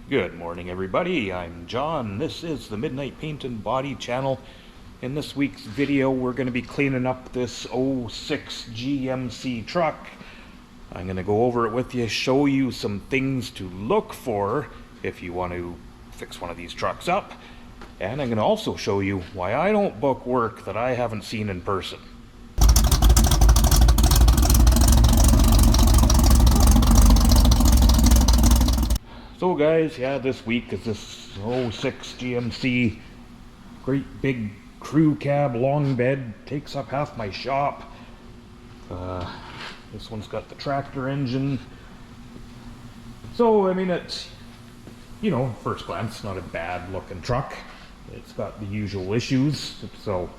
Good morning, everybody. I'm John. This is the Midnight Paint and Body channel. In this week's video, we're going to be cleaning up this '06 GMC truck. I'm going to go over it with you, show you some things to look for if you want to fix one of these trucks up. And I'm going to also show you why I don't book work that I haven't seen in person. So guys, yeah, this week is this '06 GMC, great big crew cab, long bed, takes up half my shop. This one's got the tractor engine. So, I mean, it's, you know, first glance, not a bad looking truck. It's got the usual issues. So,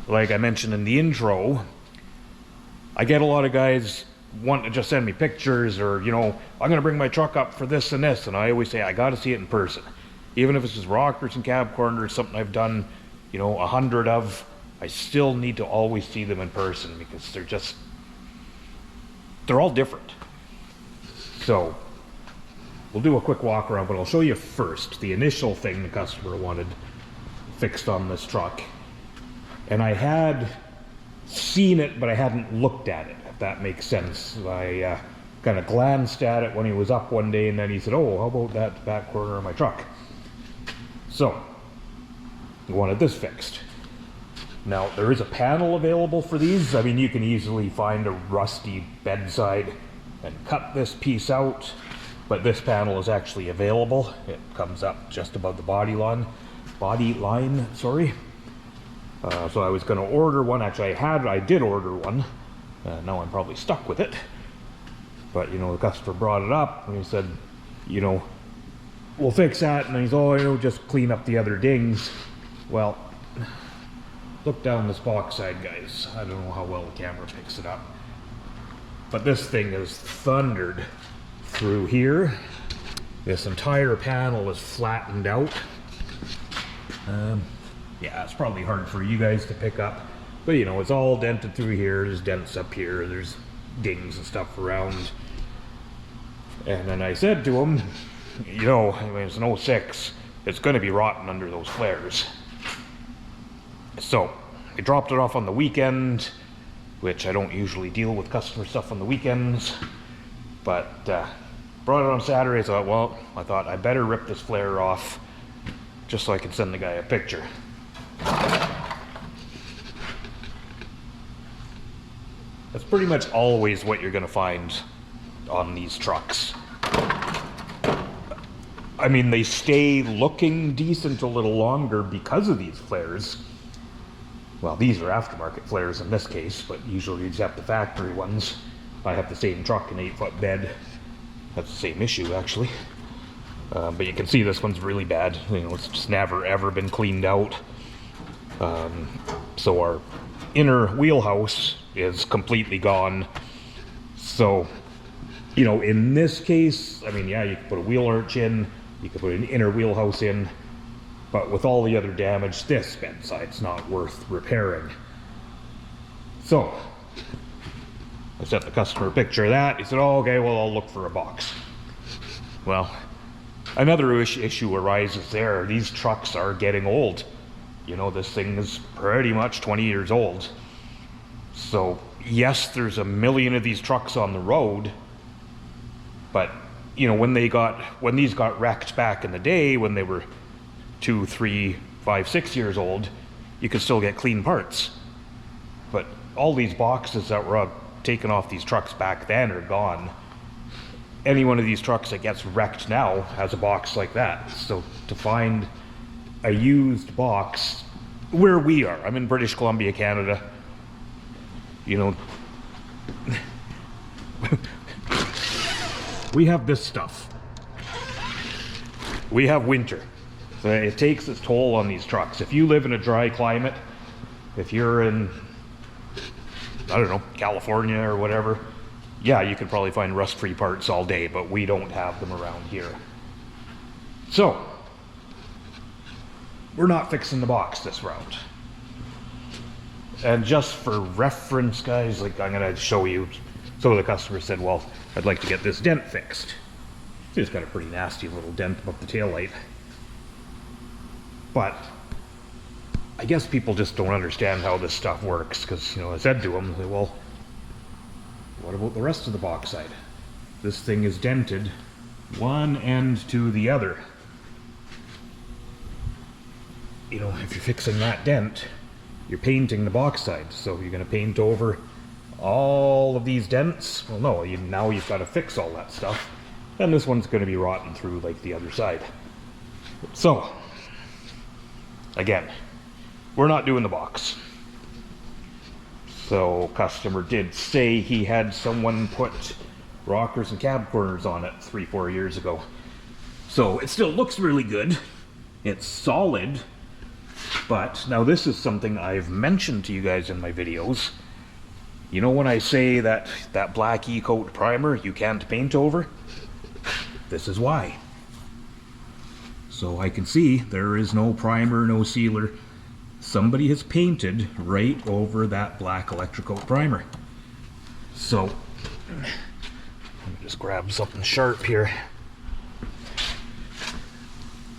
like I mentioned in the intro, I get a lot of guys want to just send me pictures, or, you know, I'm going to bring my truck up for this and this, and I always say I got to see it in person. Even if it's just rockers and cab corners, something I've done, you know, 100 of, I still need to always see them in person because they're all different. So we'll do a quick walk around, but I'll show you first the initial thing the customer wanted fixed on this truck. And I had seen it, but I hadn't looked at it, if that makes sense. I kind of glanced at it when he was up one day, and then he said, oh, how about that back corner of my truck? So he wanted this fixed. Now, there is a panel available for these. I mean, you can easily find a rusty bedside and cut this piece out, but this panel is actually available. It comes up just above the body line, sorry. So I was going to order one. Actually, I did order one. Now I'm probably stuck with it. But, you know, the customer brought it up and he said, you know, we'll fix that. And he's, oh, you know, just clean up the other dings. Well, look down this box side, guys. I don't know how well the camera picks it up, but this thing is thundered through here. This entire panel is flattened out. Yeah, it's probably hard for you guys to pick up, but you know, it's all dented through here. There's dents up here, there's dings and stuff around. And then I said to him, you know, I mean, it's an '06, it's going to be rotten under those flares. So I dropped it off on the weekend, which I don't usually deal with customer stuff on the weekends, but brought it on Saturday. So I thought I better rip this flare off just so I can send the guy a picture. That's pretty much always what you're going to find on these trucks. I mean, they stay looking decent a little longer because of these flares. Well, these are aftermarket flares in this case, but usually you just have the factory ones. I have the same truck, an 8-foot bed. That's the same issue, actually. But you can see this one's really bad. You know, it's just never ever been cleaned out. So our inner wheelhouse is completely gone. So, you know, in this case, I mean, yeah, you can put a wheel arch in, you can put an inner wheelhouse in, but with all the other damage, this bedside's not worth repairing. So I sent the customer a picture of that. He said, oh, okay, well, I'll look for a box. Well, another issue arises there. These trucks are getting old. You know, this thing is pretty much 20 years old. So yes, there's a million of these trucks on the road, but you know, when these got wrecked back in the day, when they were 2, 3, 5, 6 years old, you could still get clean parts. But all these boxes that were taken off these trucks back then are gone. Any one of these trucks that gets wrecked now has a box like that. So to find a used box where we are, I'm in British Columbia, Canada, you know, we have this stuff. We have winter. So it takes its toll on these trucks. If you live in a dry climate, if you're in, I don't know, California or whatever, yeah, you could probably find rust-free parts all day, but we don't have them around here. So we're not fixing the box this route. And just for reference, guys, like I'm gonna show you. So the customer said, well, I'd like to get this dent fixed. It's got a pretty nasty little dent above the taillight. But I guess people just don't understand how this stuff works, because, you know, I said to them, well, what about the rest of the box side? This thing is dented one end to the other. You know, if you're fixing that dent, you're painting the box side. So you're going to paint over all of these dents? Well, no, now you've got to fix all that stuff. And this one's going to be rotten through like the other side. So, again, we're not doing the box. So, customer did say he had someone put rockers and cab corners on it 3-4 years ago. So, it still looks really good. It's solid. But, now this is something I've mentioned to you guys in my videos. You know when I say that black E-coat primer you can't paint over? This is why. So I can see there is no primer, no sealer. Somebody has painted right over that black electrocoat primer. So, let me just grab something sharp here.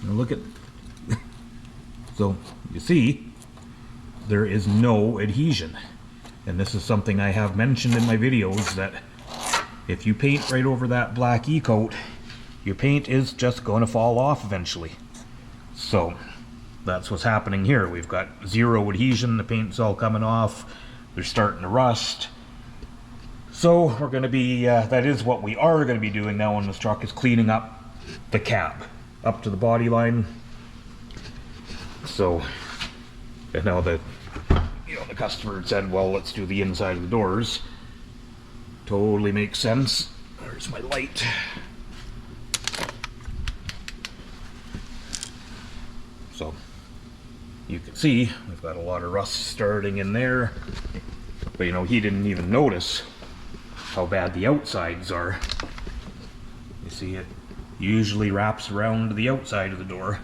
Now look at, so you see, there is no adhesion. And this is something I have mentioned in my videos, that if you paint right over that black E-coat, your paint is just going to fall off eventually. So that's what's happening here. We've got zero adhesion, the paint's all coming off, they're starting to rust. So we're going to be, that is what we are going to be doing now on this truck, is cleaning up the cab up to the body line. So, and now that, you know, the customer had said, well, let's do the inside of the doors. Totally makes sense. There's my light. So, you can see we've got a lot of rust starting in there. But, you know, he didn't even notice how bad the outsides are. You see, it usually wraps around the outside of the door.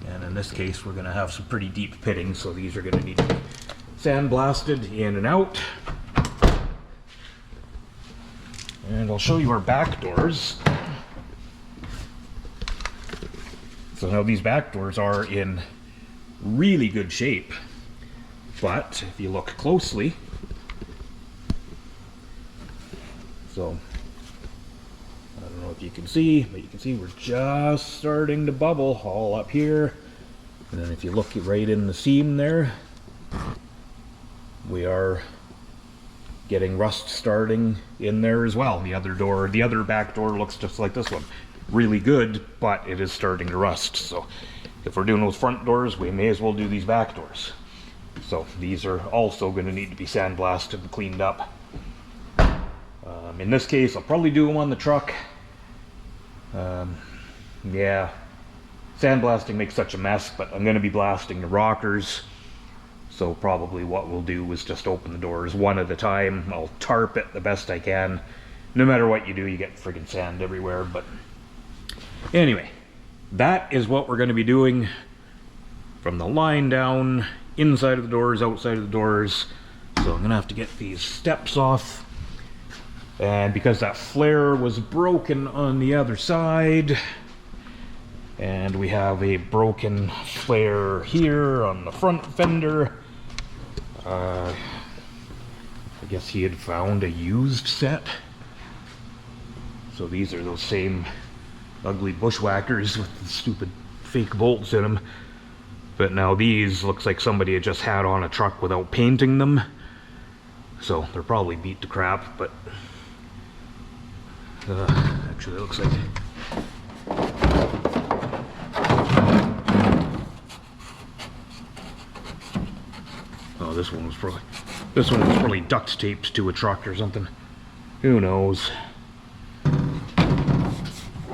And in this case, we're going to have some pretty deep pitting, so these are going to need to be sandblasted in and out. And I'll show you our back doors. So now these back doors are in really good shape. But if you look closely, so I don't know if you can see, but you can see we're just starting to bubble all up here. And then if you look right in the seam there, we are getting rust starting in there as well. The other back door looks just like this one. Really good, but it is starting to rust. So if we're doing those front doors, we may as well do these back doors. So these are also going to need to be sandblasted and cleaned up. In this case, I'll probably do them on the truck. Yeah, sandblasting makes such a mess, but I'm going to be blasting the rockers. So probably what we'll do is just open the doors one at a time. I'll tarp it the best I can. No matter what you do, you get friggin' sand everywhere. But anyway, that is what we're going to be doing from the line down, inside of the doors, outside of the doors. So I'm going to have to get these steps off. And because that flare was broken on the other side, and we have a broken flare here on the front fender, I guess he had found a used set. So these are those same ugly bushwhackers with the stupid fake bolts in them. But now these looks like somebody had just had on a truck without painting them. So they're probably beat to crap, but actually it looks like this one was probably duct taped to a truck or something. Who knows?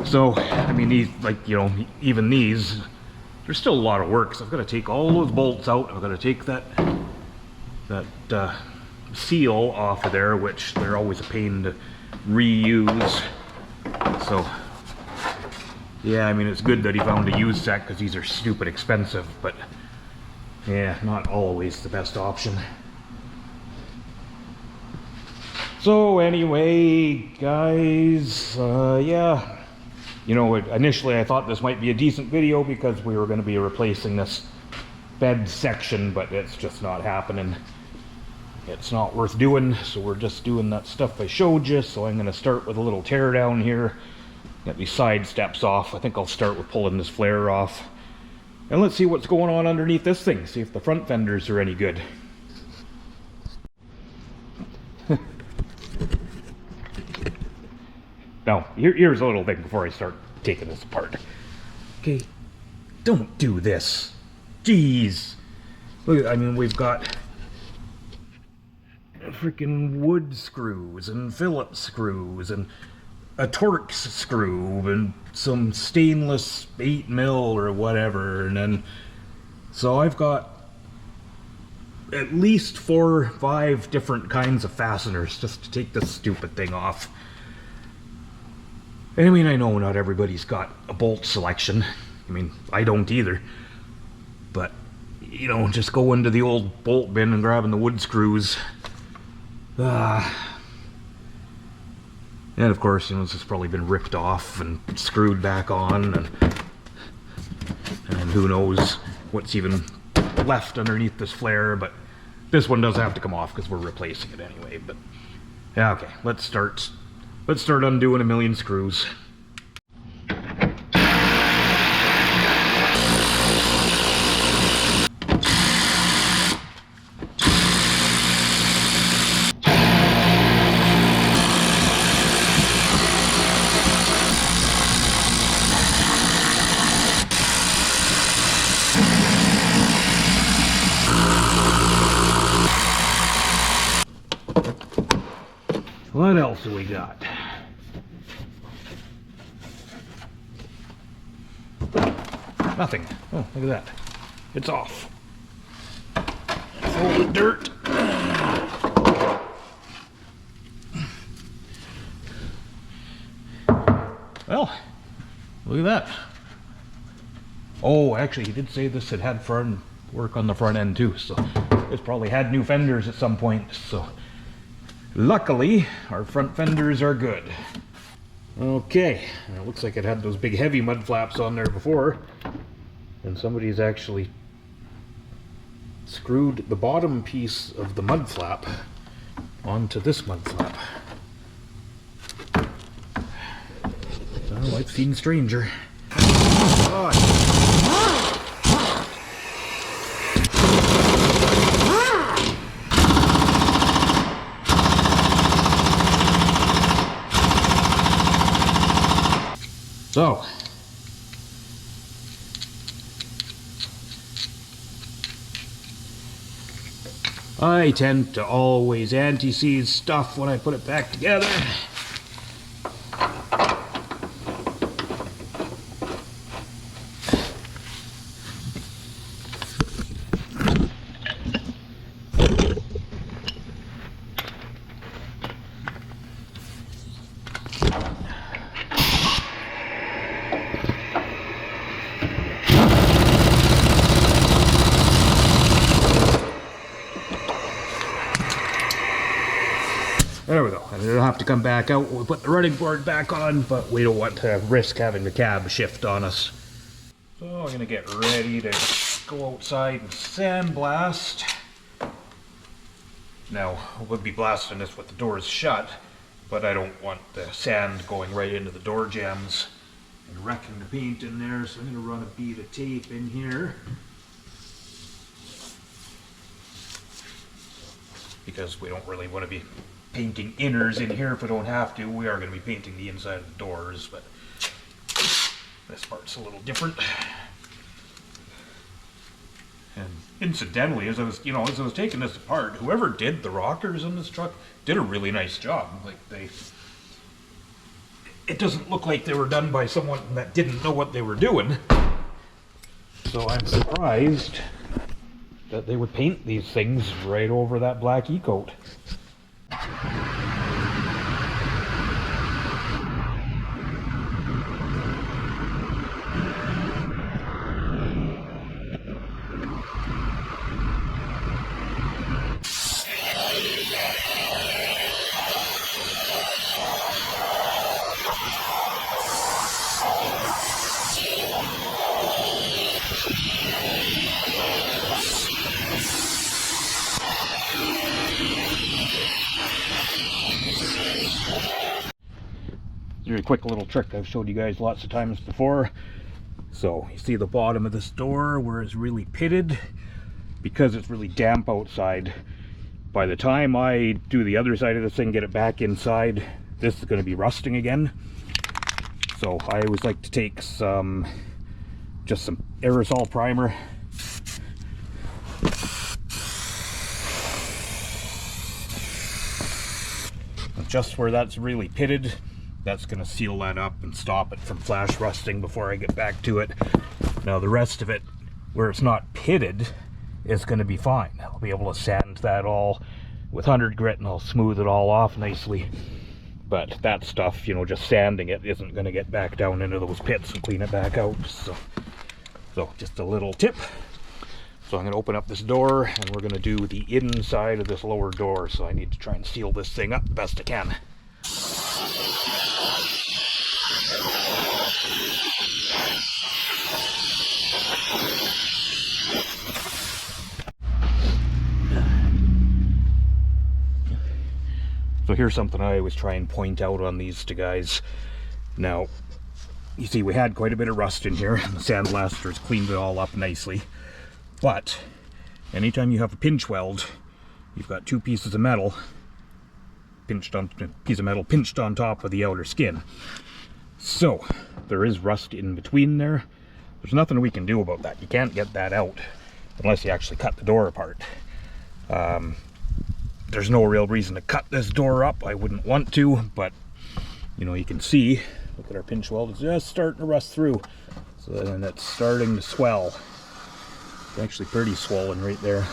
So, I mean, these, like, you know, even these, there's still a lot of work. So I've got to take all those bolts out. I've got to take that seal off of there, which they're always a pain to reuse. So, yeah, I mean, it's good that he found a used set because these are stupid expensive, but yeah, not always the best option. So anyway, guys, yeah, You know, initially I thought this might be a decent video because we were going to be replacing this bed section, but it's just not happening. It's not worth doing, so we're just doing that stuff I showed you. So I'm going to start with a little tear down here, get these side steps off. I think I'll start with pulling this flare off, and let's see what's going on underneath this thing, see if the front fenders are any good. Now, here's a little thing before I start taking this apart. Okay, don't do this. Jeez. Look, I mean, we've got freaking wood screws and Phillips screws and a Torx screw and some stainless 8mm or whatever, and then so I've got at least 4 or 5 different kinds of fasteners just to take this stupid thing off. I mean, I know not everybody's got a bolt selection. I mean, I don't either. But, you know, just go into the old bolt bin and grabbing the wood screws. And of course, you know, this has probably been ripped off and screwed back on, and who knows what's even left underneath this flare, but this one does have to come off because we're replacing it anyway. But yeah, okay, let's start undoing a million screws. What else do we got? Nothing. Oh, look at that. It's off. Full of dirt. Well, look at that. Oh, actually, he did say this had front work on the front end too, so it's probably had new fenders at some point, so luckily our front fenders are good. Okay, it looks like it had those big heavy mud flaps on there before, and somebody's actually screwed the bottom piece of the mud flap onto this mud flap. Oh, I've seen stranger. Oh, so, I tend to always anti-seize stuff when I put it back together. There we go. And it'll have to come back out when we put the running board back on, but we don't want to risk having the cab shift on us. So I'm going to get ready to go outside and sandblast. Now, we'll be blasting this with the doors shut, but I don't want the sand going right into the door jambs and wrecking the paint in there, so I'm going to run a bead of tape in here. Because we don't really want to be painting inners in here if we don't have to. We are going to be painting the inside of the doors, but this part's a little different. And incidentally, as I was taking this apart, whoever did the rockers in this truck did a really nice job. Like it doesn't look like they were done by someone that didn't know what they were doing. So I'm surprised that they would paint these things right over that black e-coat. Here's a quick little trick I've showed you guys lots of times before. So you see the bottom of this door where it's really pitted, because it's really damp outside. By the time I do the other side of this thing, get it back inside, this is going to be rusting again. So I always like to take just some aerosol primer. Just where that's really pitted, that's going to seal that up and stop it from flash rusting before I get back to it. Now the rest of it, where it's not pitted, is going to be fine. I'll be able to sand that all with 100 grit and I'll smooth it all off nicely. But that stuff, you know, just sanding it isn't going to get back down into those pits and clean it back out. So just a little tip. So I'm going to open up this door and we're going to do the inside of this lower door. So I need to try and seal this thing up the best I can. So here's something I always try and point out on these to guys. Now, you see we had quite a bit of rust in here, and the sandblasters cleaned it all up nicely. But anytime you have a pinch weld, you've got two pieces of metal pinched on top of the outer skin. So there is rust in between there. There's nothing we can do about that. You can't get that out unless you actually cut the door apart. There's no real reason to cut this door up. I wouldn't want to, but you know, you can see, look at our pinch weld, it's just starting to rust through. So then it's starting to swell. It's actually pretty swollen right there.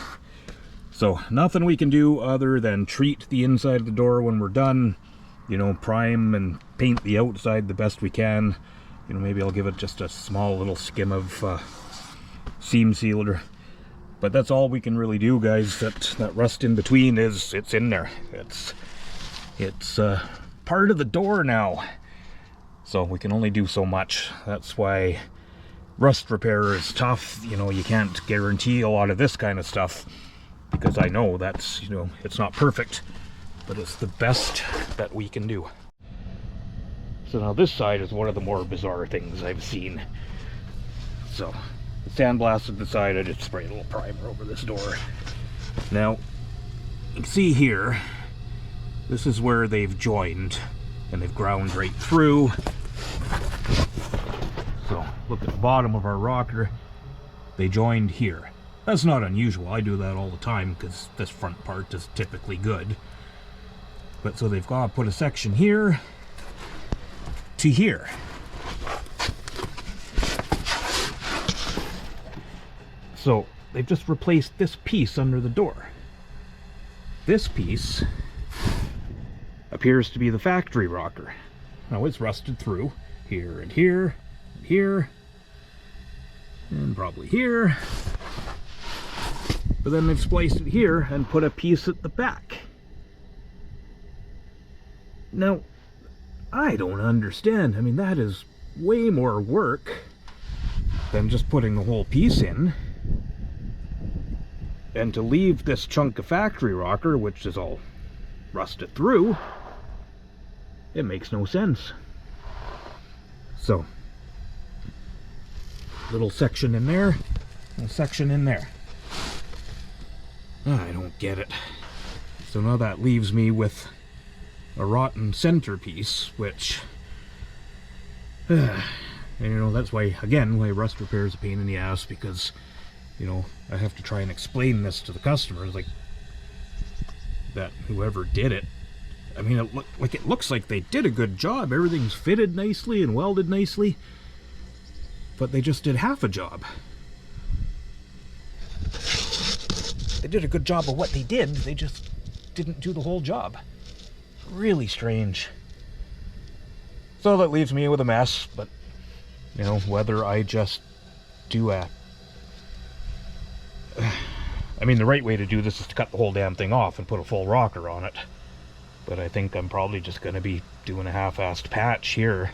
So nothing we can do other than treat the inside of the door when we're done. You know, prime and paint the outside the best we can. You know, maybe I'll give it just a small little skim of seam sealer. But that's all we can really do, guys. That rust in between it's in there. It's part of the door now. So we can only do so much. That's why rust repair is tough. You know, you can't guarantee a lot of this kind of stuff, because I know that's, you know, it's not perfect, but it's the best that we can do. So now this side is one of the more bizarre things I've seen. So sandblasted the side, I just sprayed a little primer over this door. Now, you can see here, this is where they've joined, and they've ground right through. So, look at the bottom of our rocker, they joined here. That's not unusual, I do that all the time, because this front part is typically good. But so they've got to put a section here to here. So they've just replaced this piece under the door. This piece appears to be the factory rocker. Now it's rusted through here and here and here and probably here. But then they've spliced it here and put a piece at the back. Now, I don't understand. I mean, that is way more work than just putting the whole piece in. And to leave this chunk of factory rocker, which is all rusted through, it makes no sense. So, little section in there, little section in there. I don't get it. So now that leaves me with a rotten centerpiece, which, and you know, that's why, again, why rust repair is a pain in the ass, because, you know, I have to try and explain this to the customers, like, that whoever did it, I mean, it looks like they did a good job. Everything's fitted nicely and welded nicely, but they just did half a job. They did a good job of what they did, they just didn't do the whole job. Really strange. So that leaves me with a mess, but, you know, whether I just do a... I mean, the right way to do this is to cut the whole damn thing off and put a full rocker on it. But I think I'm probably just going to be doing a half-assed patch here.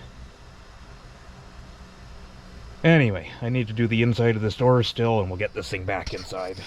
Anyway, I need to do the inside of this door still, and we'll get this thing back inside.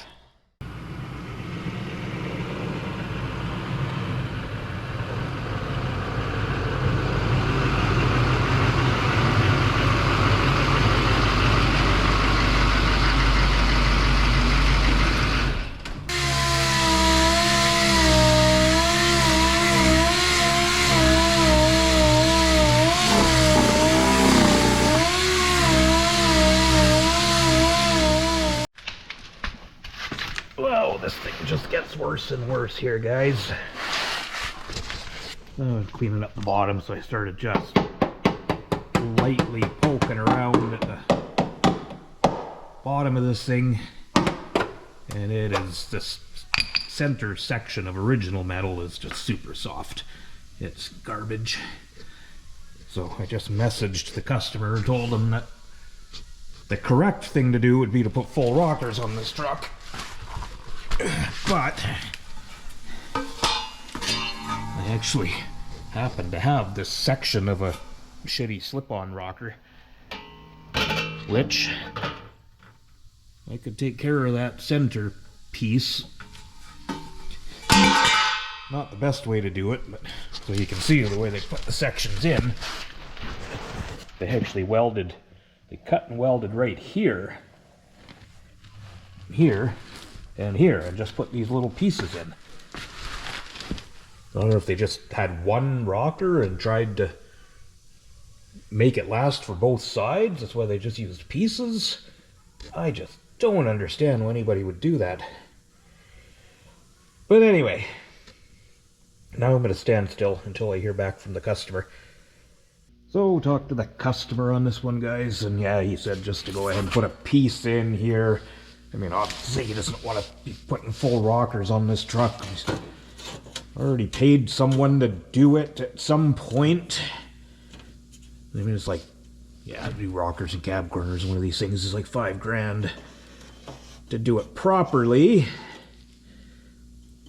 gets worse and worse here, guys. I'm cleaning up the bottom, so I started just lightly poking around at the bottom of this thing, and it is, this center section of original metal is just super soft. It's garbage. So I just messaged the customer and told him that the correct thing to do would be to put full rockers on this truck. But I actually happen to have this section of a shitty slip-on rocker, which I could take care of that center piece. Not the best way to do it, but so you can see the way they put the sections in. They actually welded, they cut and welded right here, here, and here, and just put these little pieces in. I don't know if they just had one rocker and tried to make it last for both sides. That's why they just used pieces. I just don't understand why anybody would do that. But anyway, now I'm going to stand still until I hear back from the customer. So, talk to the customer on this one, guys, and yeah, he said just to go ahead and put a piece in here. I mean, obviously he doesn't want to be putting full rockers on this truck. He's already paid someone to do it at some point. I mean, it's like, yeah, new rockers and cab corners, one of these things is like $5,000 to do it properly.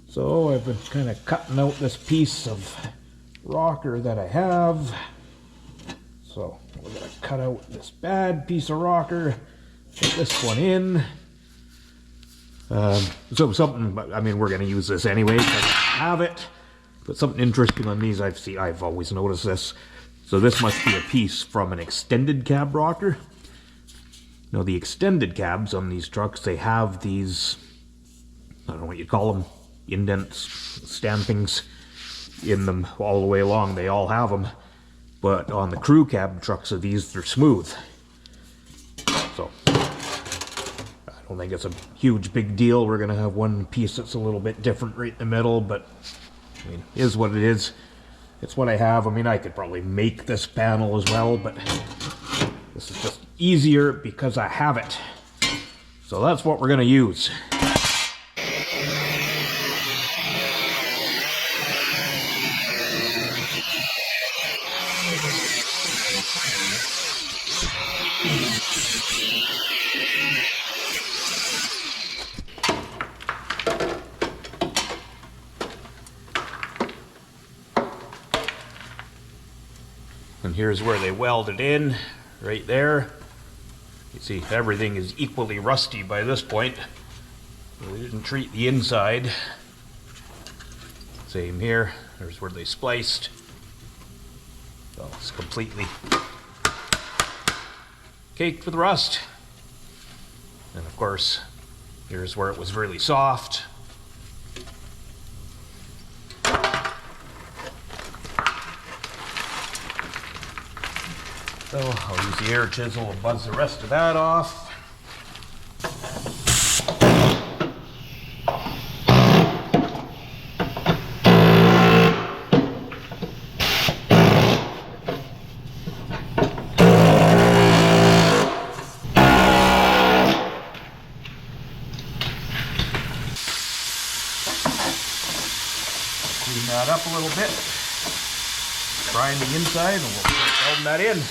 So I've been kind of cutting out this piece of rocker that I have. So we're going to cut out this bad piece of rocker, put this one in. So something, I mean, we're going to use this anyway because I have it. But something interesting on these, I've always noticed this. So this must be a piece from an extended cab rocker. Now the extended cabs on these trucks, they have these, I don't know what you call them, indents, stampings in them all the way along. They all have them. But on the crew cab trucks of these, they're smooth. So I don't think it's a huge big deal. We're going to have one piece that's a little bit different right in the middle, but I mean, it is what it is. It's what I have. I mean, I could probably make this panel as well, but this is just easier because I have it. So that's what we're going to use. And here's where they welded in, right there. You see, everything is equally rusty by this point. We didn't treat the inside. Same here. There's where they spliced. So it's completely caked with rust. And of course, here's where it was really soft. So I'll use the air chisel and buzz the rest of that off. Clean that up a little bit. Prime the inside and we'll start welding that in.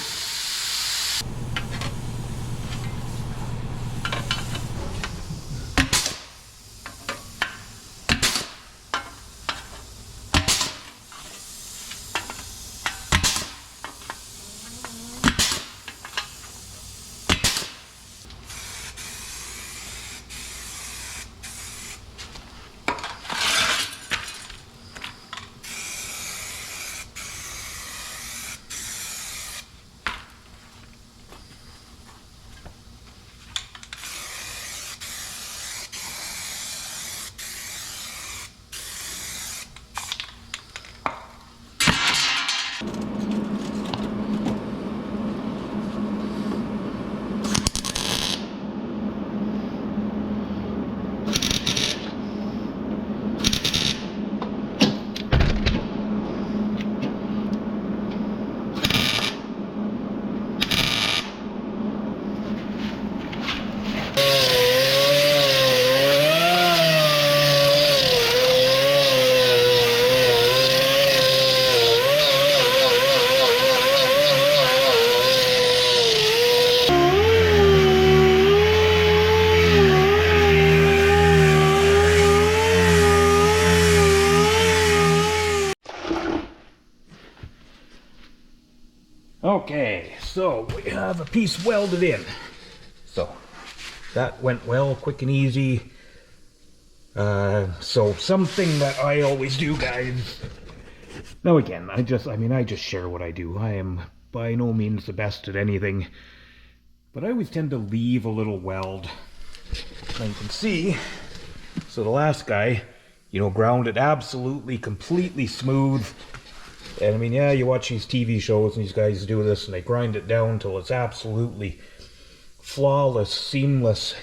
So we have a piece welded in. So that went well, quick and easy. So something that I always do, guys. Now again, I just share what I do. I am by no means the best at anything, but I always tend to leave a little weld. Now you can see, so the last guy, ground it absolutely, completely smooth. And I mean, yeah, you watch these TV shows and these guys do this and they grind it down till it's absolutely flawless, seamless.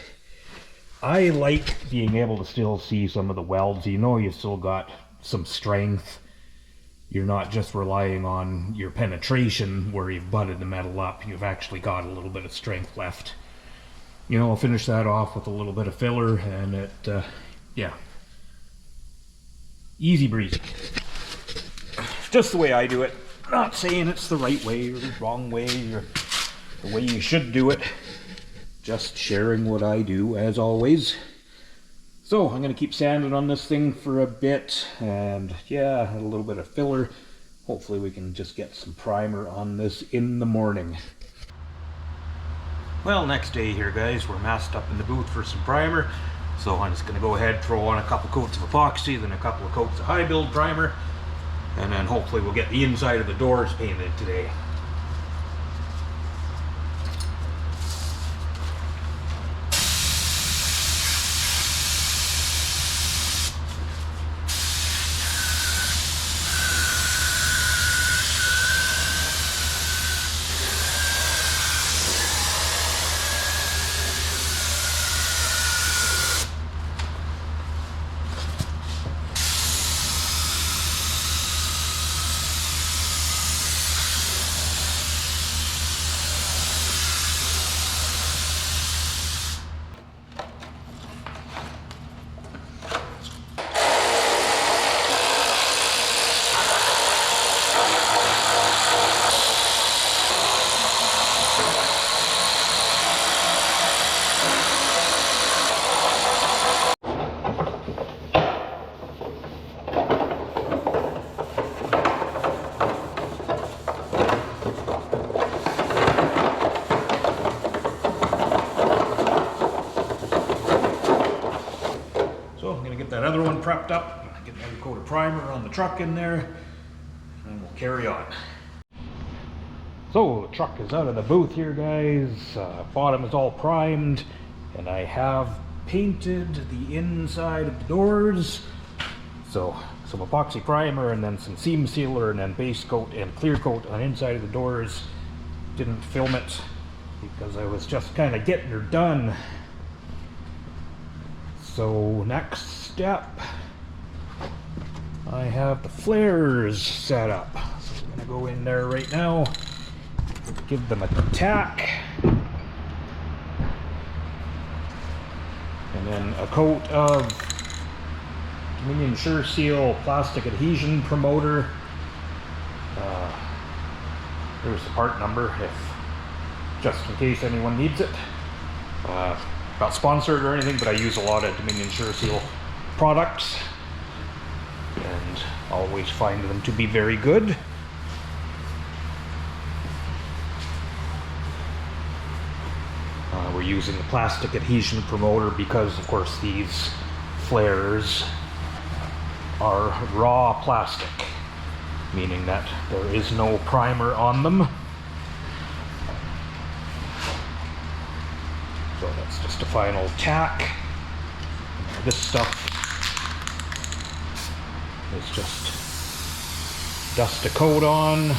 I like being able to still see some of the welds. You still got some strength. You're not just relying on your penetration where you've butted the metal up. You've actually got a little bit of strength left. I'll finish that off with a little bit of filler and it, yeah. Easy breezy. Just the way I do it. Not saying it's the right way or the wrong way or the way you should do it. Just sharing what I do, as always. So I'm going to keep sanding on this thing for a bit, and yeah, a little bit of filler. Hopefully we can just get some primer on this in the morning. Well, next day here, guys, we're masked up in the booth for some primer. So I'm just going to go ahead, throw on a couple coats of epoxy, then a couple of coats of high build primer, and then hopefully we'll get the inside of the doors painted today. That other one prepped up, get another coat of primer on the truck in there, and we'll carry on. So the truck is out of the booth here, guys. Bottom is all primed, and I have painted the inside of the doors. So some epoxy primer and then some seam sealer and then base coat and clear coat on the inside of the doors. Didn't film it because I was just kind of getting her done. So next step, I have the flares set up. So I'm going to go in there right now, give them a tack, and then a coat of Dominion Sure Seal plastic adhesion promoter. There's the part number just in case anyone needs it. Not sponsored or anything, but I use a lot of Dominion Sure Seal products and always find them to be very good. We're using the plastic adhesion promoter because, of course, these flares are raw plastic, meaning that there is no primer on them. So that's just a final tack. This stuff is just dust a coat on.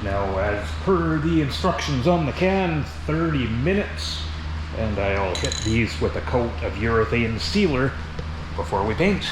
Now, as per the instructions on the can, 30 minutes, and I'll hit these with a coat of urethane sealer before we paint.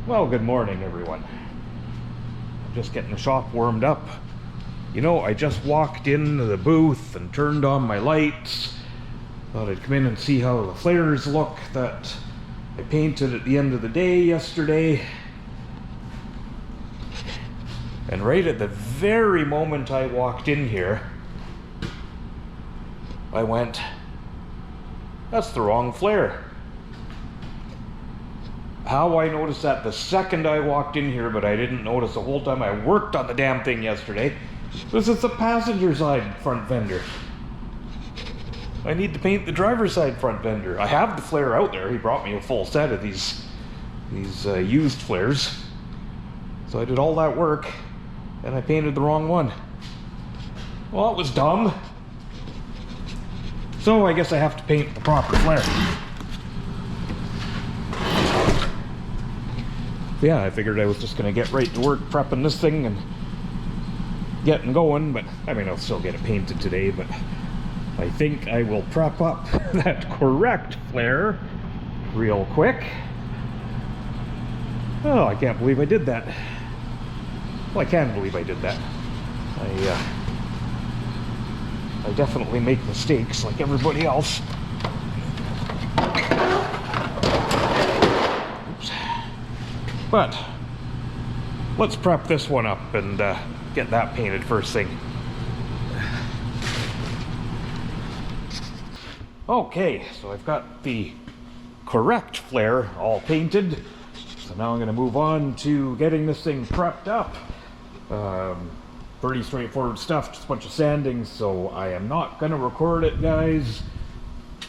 Well, good morning, everyone. I'm just getting the shop warmed up. You know, I just walked into the booth and turned on my lights. Thought I'd come in and see how the flares look that I painted at the end of the day yesterday. And right at the very moment I walked in here, I went, that's the wrong flare. How I noticed that the second I walked in here, but I didn't notice the whole time I worked on the damn thing yesterday. This is the passenger side front fender. I need to paint the driver's side front fender. I have the flare out there. He brought me a full set of these used flares. So I did all that work, and I painted the wrong one. Well, it was dumb. So I guess I have to paint the proper flare. Yeah, I figured I was just going to get right to work prepping this thing and getting going, but I mean, I'll still get it painted today, but I think I will prep up that correct flare real quick. Oh, I can't believe I did that. Well, I can believe I did that. I definitely make mistakes like everybody else. Oops. But let's prep this one up and get that painted first thing. Okay, so I've got the correct flare all painted. So now I'm going to move on to getting this thing prepped up. Pretty straightforward stuff, just a bunch of sanding, so I am not going to record it, guys.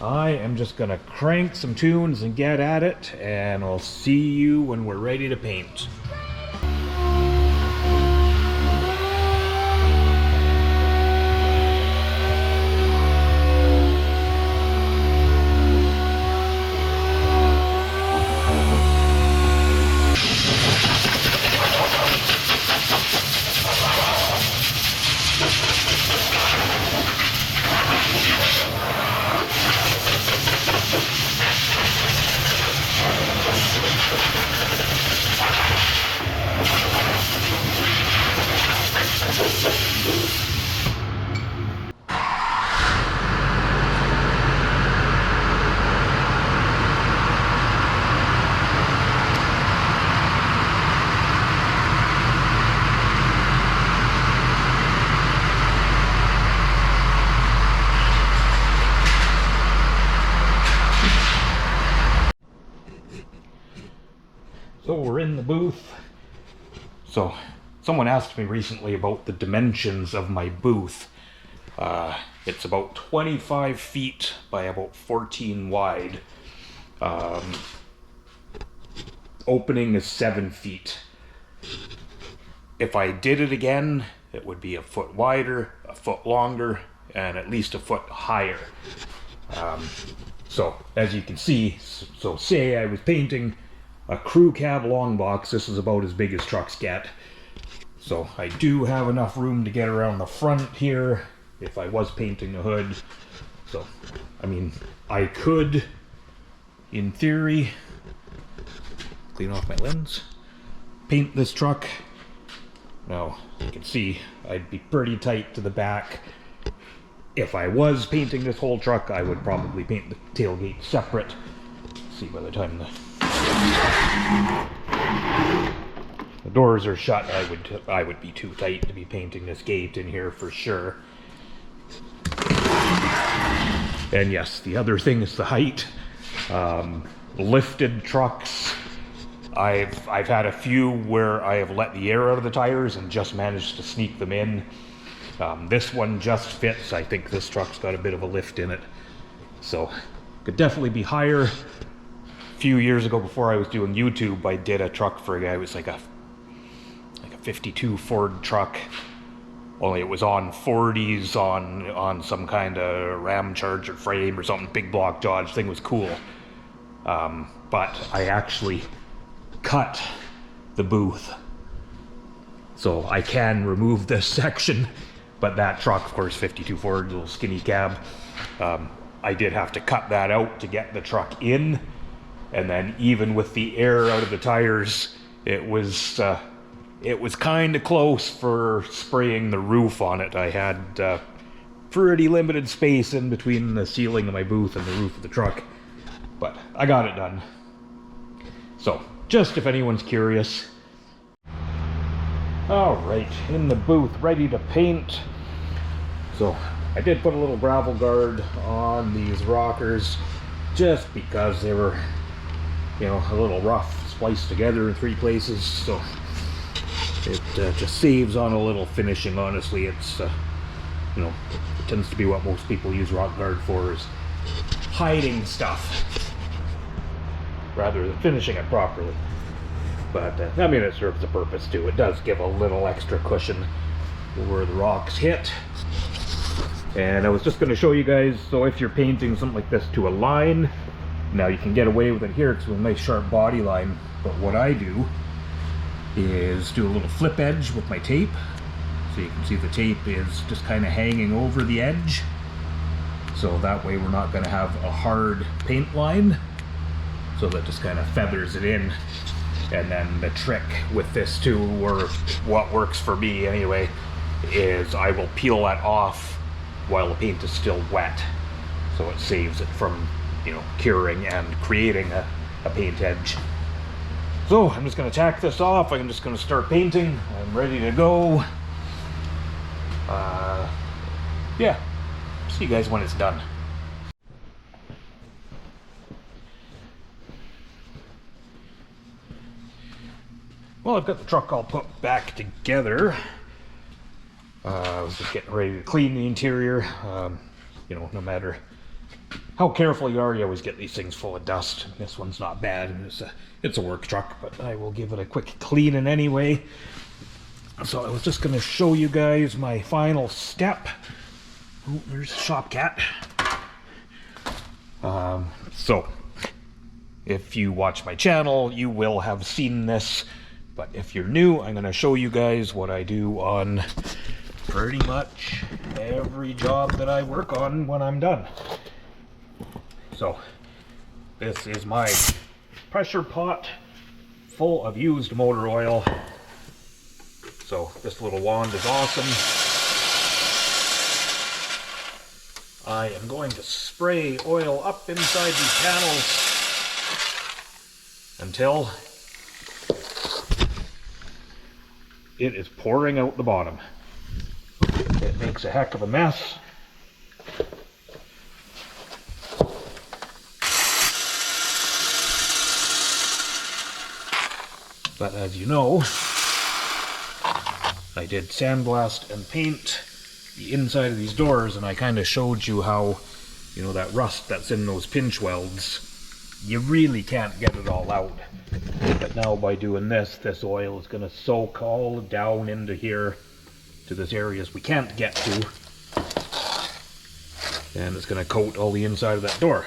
I am just going to crank some tunes and get at it, and I'll see you when we're ready to paint. So we're in the booth. So someone asked me recently about the dimensions of my booth. It's about 25 feet by about 14 wide. Opening is 7 feet. If I did it again, it would be a foot wider, a foot longer, and at least a foot higher. So as you can see, so say I was painting a crew cab long box, this is about as big as trucks get. So I do have enough room to get around the front here if I was painting the hood. So, I mean, I could, in theory, clean off my lens, paint this truck. Now, you can see I'd be pretty tight to the back. If I was painting this whole truck, I would probably paint the tailgate separate. See, by the time the doors are shut, I would be too tight to be painting this gate in here for sure. And yes, the other thing is the height. Lifted trucks, I've had a few where I have let the air out of the tires and just managed to sneak them in. This one just fits. I think this truck's got a bit of a lift in it, so could definitely be higher. A few years ago, before I was doing YouTube, I did a truck for a guy. It was like a 52 Ford truck, only it was on 40s on some kind of Ram Charger frame or something, big block Dodge. Thing was cool. But I actually cut the booth, so I can remove this section. But that truck, of course, 52 Ford, little skinny cab, I did have to cut that out to get the truck in. And then even with the air out of the tires, It was kind of close for spraying the roof on it. I had pretty limited space in between the ceiling of my booth and the roof of the truck, but I got it done. So, just if anyone's curious. Alright, in the booth, ready to paint. So, I did put a little gravel guard on these rockers just because they were, you know, a little rough, spliced together in 3 places, so it just saves on a little finishing. Honestly, it's, you know, it tends to be what most people use rock guard for, is hiding stuff rather than finishing it properly. But, I mean, it serves a purpose too. It does give a little extra cushion where the rocks hit. And I was just going to show you guys, so if you're painting something like this to a line, now you can get away with it here because it's a nice sharp body line. But what I do is do a little flip edge with my tape. So you can see the tape is just kind of hanging over the edge. So that way we're not going to have a hard paint line. So that just kind of feathers it in. And then the trick with this too, or what works for me anyway, is I will peel that off while the paint is still wet. So it saves it from, you know, curing and creating a paint edge. So I'm just going to tack this off. I'm just going to start painting. I'm ready to go. Yeah, see you guys when it's done. Well, I've got the truck all put back together. I was just getting ready to clean the interior. You know, no matter how careful you are, you always get these things full of dust. This one's not bad. It's a work truck, but I will give it a quick cleaning anyway. So I was just going to show you guys my final step. Oh, there's a shop cat. So, if you watch my channel, you will have seen this. But if you're new, I'm going to show you guys what I do on pretty much every job that I work on when I'm done. So, this is my pressure pot full of used motor oil. So, this little wand is awesome. I am going to spray oil up inside these panels until it is pouring out the bottom. It makes a heck of a mess. But as you know, I did sandblast and paint the inside of these doors, and I kind of showed you how, you know, that rust that's in those pinch welds, you really can't get it all out. But now by doing this, this oil is going to soak all down into here to this areas we can't get to, and it's going to coat all the inside of that door.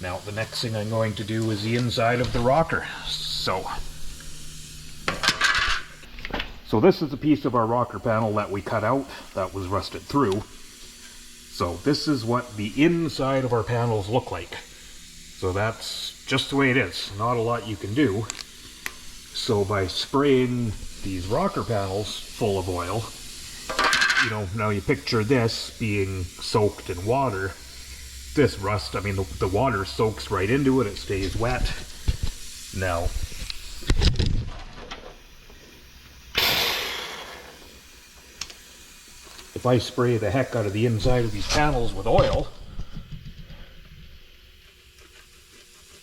Now the next thing I'm going to do is the inside of the rocker. So this is a piece of our rocker panel that we cut out that was rusted through. So this is what the inside of our panels look like. So that's just the way it is. Not a lot you can do. So by spraying these rocker panels full of oil, you know, now you picture this being soaked in water. This rust, I mean, the water soaks right into it, it stays wet. Now, if I spray the heck out of the inside of these panels with oil,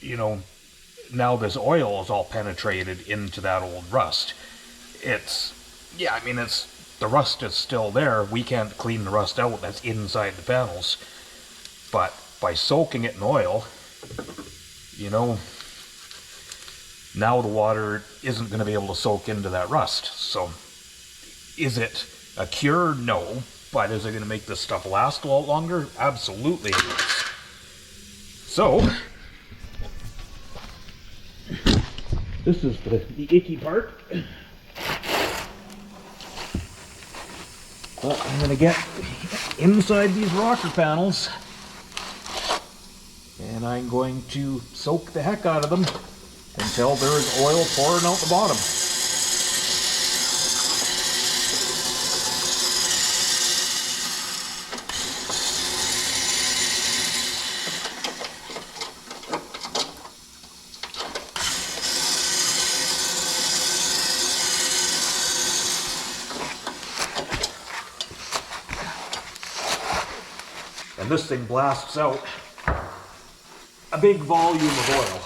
you know, now this oil is all penetrated into that old rust. Yeah, I mean, the rust is still there. We can't clean the rust out that's inside the panels. But by soaking it in oil, you know, now the water isn't going to be able to soak into that rust. So, is it a cure? No. But is it going to make this stuff last a lot longer? Absolutely it is. So, this is the icky part. But I'm going to get inside these rocker panels, and I'm going to soak the heck out of them until there is oil pouring out the bottom. And this thing blasts out a big volume of oil.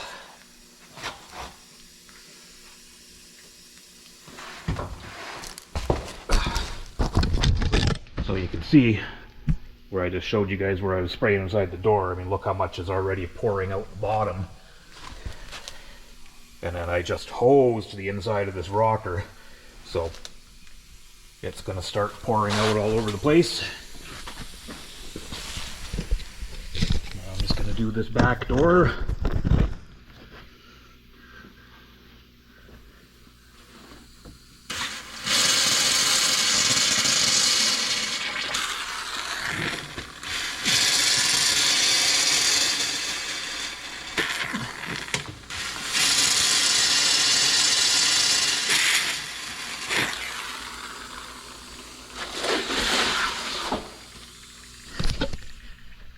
So you can see where I just showed you guys where I was spraying inside the door. I mean, look how much is already pouring out the bottom. And then I just hosed the inside of this rocker. So it's going to start pouring out all over the place. Now I'm just going to do this back door.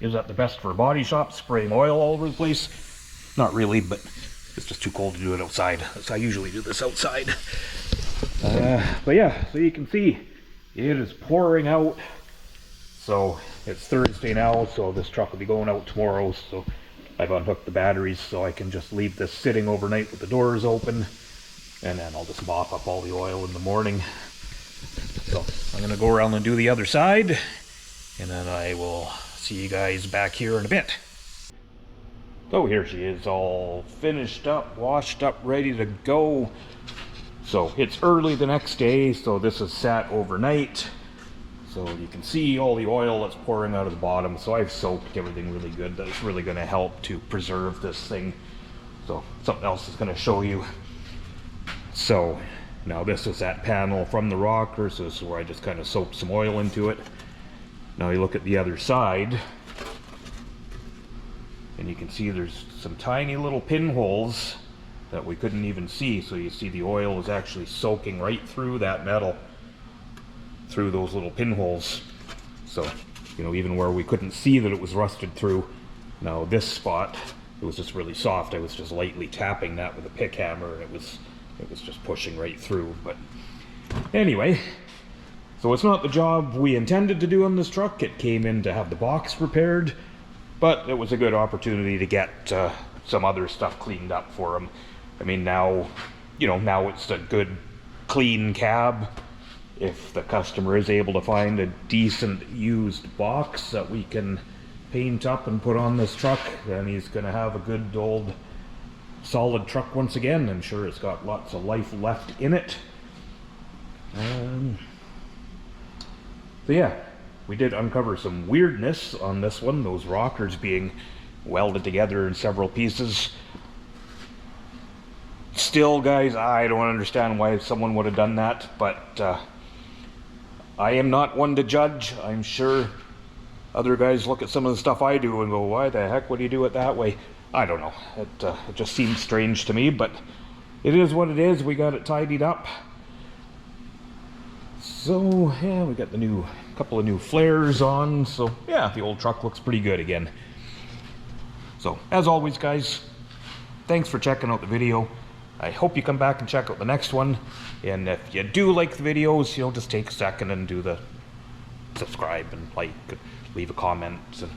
Is that the best for body shops, spraying oil all over the place? Not really, but it's just too cold to do it outside. So I usually do this outside. But yeah, so you can see it is pouring out. So it's Thursday now, so this truck will be going out tomorrow. So I've unhooked the batteries so I can just leave this sitting overnight with the doors open. And then I'll just mop up all the oil in the morning. So I'm going to go around and do the other side. And then I will see you guys back here in a bit. So here she is, all finished up, washed up, ready to go. So it's early the next day, so this is sat overnight. So you can see all the oil that's pouring out of the bottom. So I've soaked everything really good. That's really going to help to preserve this thing. So something else is going to show you. So now this is that panel from the rocker, so this is where I just kind of soaked some oil into it. Now you look at the other side, and you can see there's some tiny little pinholes that we couldn't even see. So you see the oil is actually soaking right through that metal, through those little pinholes. So, you know, even where we couldn't see that it was rusted through, now this spot, it was just really soft. I was just lightly tapping that with a pick hammer, and it was just pushing right through. But anyway, so it's not the job we intended to do on this truck. It came in to have the box repaired, but it was a good opportunity to get some other stuff cleaned up for him. I mean, now, you know, now it's a good, clean cab. If the customer is able to find a decent used box that we can paint up and put on this truck, then he's going to have a good old solid truck once again. I'm sure it's got lots of life left in it. So yeah, we did uncover some weirdness on this one, those rockers being welded together in several pieces. Still, guys, I don't understand why someone would have done that, but I am not one to judge. I'm sure other guys look at some of the stuff I do and go, why the heck would you do it that way? I don't know. It just seems strange to me, but it is what it is. We got it tidied up. So yeah, we got the couple of new flares on. So yeah, the old truck looks pretty good again. So as always, guys, thanks for checking out the video. I hope you come back and check out the next one. And if you do like the videos, you know, just take a second and do the subscribe and like, leave a comment, and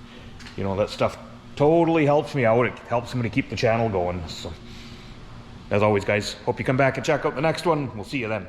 you know, that stuff totally helps me out. It helps me to keep the channel going. So as always, guys, hope you come back and check out the next one. We'll see you then.